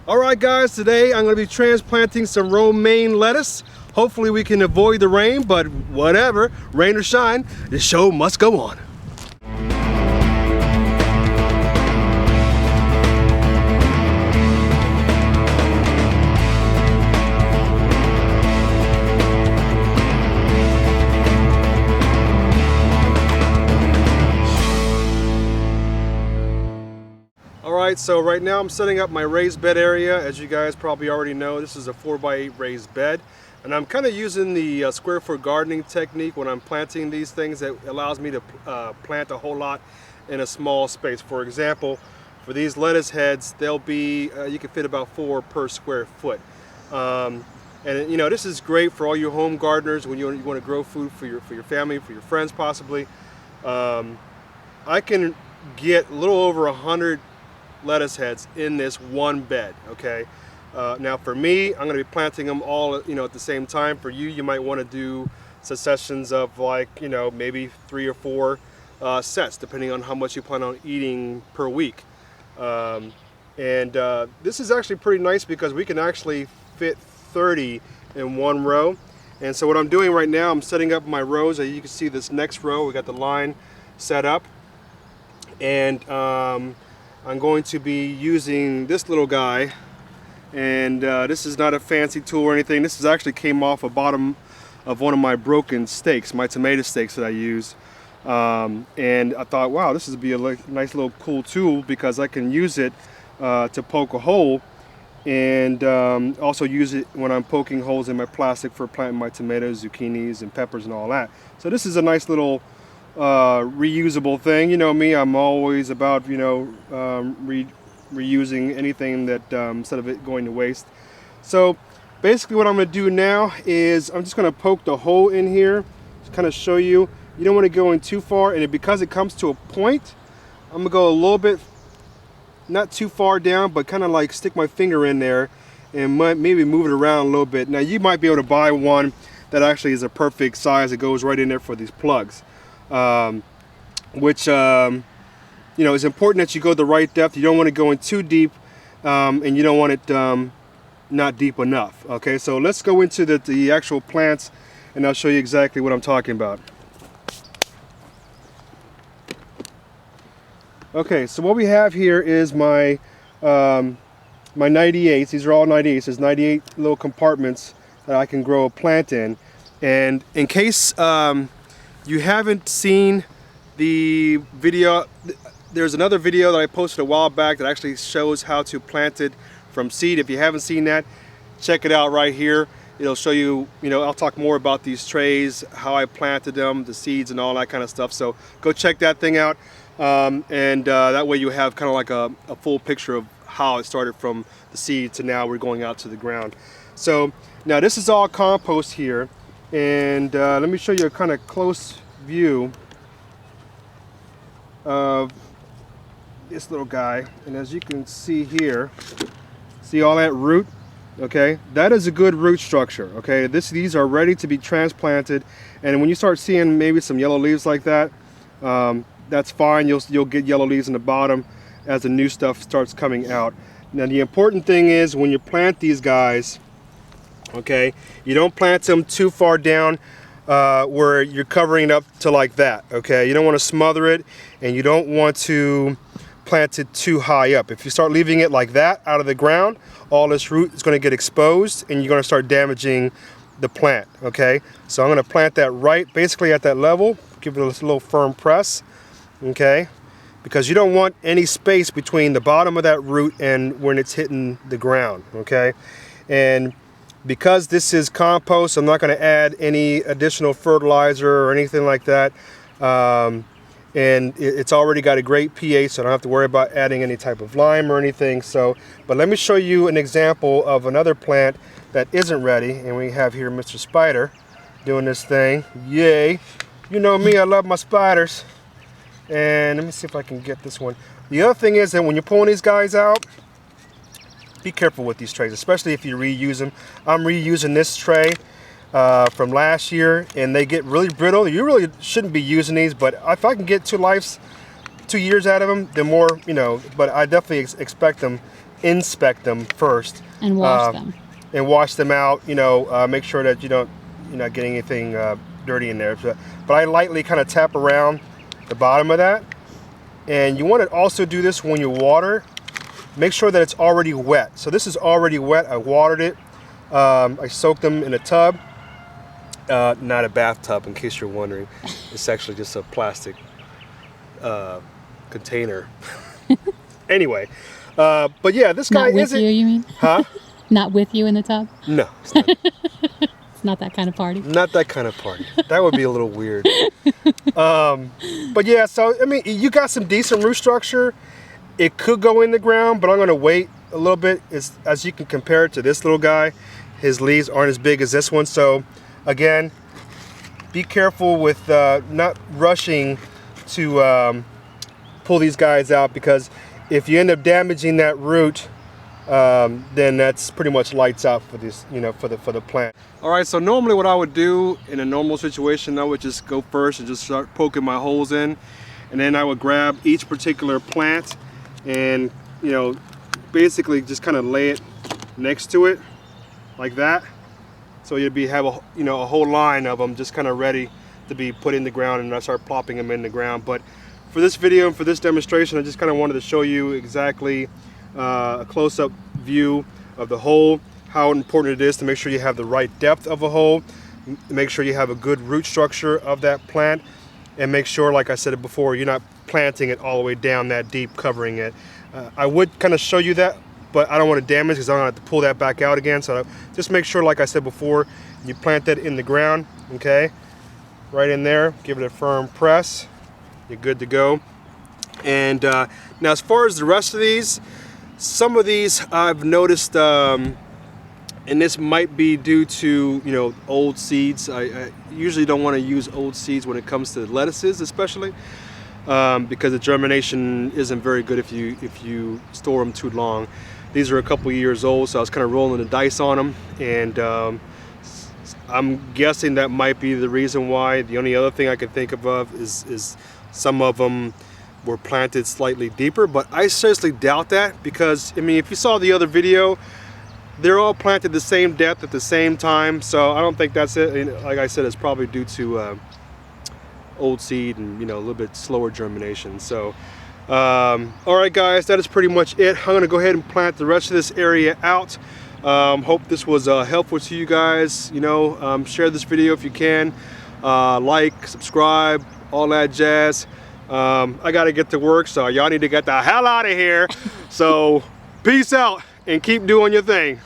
Alright guys, today I'm going to be transplanting some romaine lettuce. Hopefully we can avoid the rain, but whatever, rain or shine, the show must go on. Alright, so right now I'm setting up my raised bed area. As you guys probably already know, this is a 4x8 raised bed. And I'm kind of using the square foot gardening technique when I'm planting these things that allows me to plant a whole lot in a small space. For example, for these lettuce heads, they'll be, you can fit about 4 per square foot. And you know, this is great for all you home gardeners when you want to grow food for your family, for your friends possibly. I can get a little over 100 lettuce heads in this one bed. Okay, now for me, I'm going to be planting them all at the same time. For you, you might want to do successions of like maybe 3 or 4 sets, depending on how much you plan on eating per week. This is actually pretty nice because we can actually fit 30 in one row. And so what I'm doing right now, I'm setting up my rows. As you can see, this next row, we got the line set up, and I'm going to be using this little guy, and this is not a fancy tool or anything. This is actually came off the bottom of one of my broken steaks, my tomato steaks that I use. And I thought, wow, this would be a nice little cool tool because I can use it to poke a hole, and also use it when I'm poking holes in my plastic for planting my tomatoes, zucchinis, and peppers and all that. So this is a nice little reusable thing. You know me, I'm always about reusing anything that instead of it going to waste. So basically what I'm going to do now is I'm just going to poke the hole in here to kind of show you. You don't want to go in too far, and because it comes to a point, I'm going to go a little bit, not too far down, but kind of like stick my finger in there and maybe move it around a little bit. Now you might be able to buy one that actually is a perfect size. It goes right in there for these plugs. Which it's important that you go the right depth. You don't want to go in too deep, and you don't want it not deep enough. Okay, so let's go into the actual plants, and I'll show you exactly what I'm talking about. Okay, so what we have here is my my 98s. These are all 98s. There's 98 little compartments that I can grow a plant in, and in case you haven't seen the video, there's another video that I posted a while back that actually shows how to plant it from seed. If you haven't seen that, check it out right here. It'll show you, I'll talk more about these trays, how I planted them, the seeds and all that kind of stuff. So go check that thing out, that way you have kind of like a full picture of how it started from the seed to now we're going out to the ground. So now this is all compost here. And let me show you a kind of close view of this little guy. And as you can see here, see all that root? Okay, that is a good root structure. Okay, these are ready to be transplanted. And when you start seeing maybe some yellow leaves like that, that's fine. You'll get yellow leaves in the bottom as the new stuff starts coming out. Now the important thing is when you plant these guys, okay, you don't plant them too far down where you're covering it up to like that. Okay, you don't want to smother it, and you don't want to plant it too high up. If you start leaving it like that out of the ground, all this root is going to get exposed and you're going to start damaging the plant. Okay, so I'm going to plant that right basically at that level, give it a little firm press. Okay, because you don't want any space between the bottom of that root and when it's hitting the ground. Okay, and because this is compost, I'm not going to add any additional fertilizer or anything like that. And it's already got a great pH, so I don't have to worry about adding any type of lime or anything. So, but let me show you an example of another plant that isn't ready. And we have here Mr. Spider doing this thing. Yay! You know me, I love my spiders. And let me see if I can get this one. The other thing is that when you're pulling these guys out, be careful with these trays, especially if you reuse them. I'm reusing this tray from last year, and they get really brittle. You really shouldn't be using these, but if I can get 2 years out of them, the more, but I definitely expect them inspect them first. And wash them. And wash them out, you know, make sure that you're not getting anything dirty in there. But I lightly kind of tap around the bottom of that. And you want to also do this when you water. Make sure that it's already wet. So this is already wet. I watered it. I soaked them in a tub. Not a bathtub, in case you're wondering. It's actually just a plastic container. Anyway, but yeah, this guy isn't... Not isn't... with you, you mean? Huh? Not with you in the tub? No, it's not. It's not that kind of party. Not that kind of party. That would be a little weird. But yeah, so I mean, you got some decent root structure. It could go in the ground, but I'm going to wait a little bit. As you can compare it to this little guy, his leaves aren't as big as this one. So again, be careful with not rushing to pull these guys out, because if you end up damaging that root, then that's pretty much lights out for this, you know, for the plant. All right, so normally what I would do in a normal situation, I would just go first and just start poking my holes in, and then I would grab each particular plant and, you know, basically just kind of lay it next to it like that. So you'd have a, you know, a whole line of them just kind of ready to be put in the ground, and I start plopping them in the ground. But for this video and for this demonstration, I just kind of wanted to show you exactly a close-up view of the hole, how important it is to make sure you have the right depth of a hole, make sure you have a good root structure of that plant, and make sure, like I said before, you're not planting it all the way down that deep, covering it. I would kind of show you that, but I don't want to damage, because I'm going to have to pull that back out again. So just make sure, like I said before, you plant that in the ground, okay? Right in there, give it a firm press. You're good to go. And now as far as the rest of these, some of these I've noticed, and this might be due to, you know, old seeds. I usually don't want to use old seeds when it comes to lettuces, especially because the germination isn't very good if you store them too long. These are a couple years old, so I was kind of rolling the dice on them, and I'm guessing that might be the reason why. The only other thing I can think of is some of them were planted slightly deeper, but I seriously doubt that, because I mean, if you saw the other video, they're all planted the same depth at the same time, so I don't think that's it. And like I said, it's probably due to old seed and, you know, a little bit slower germination. So all right guys, that is pretty much it. I'm gonna go ahead and plant the rest of this area out. Hope this was helpful to you guys. You know, share this video if you can, like, subscribe, all that jazz. I gotta get to work, so y'all need to get the hell out of here. So peace out and keep doing your thing.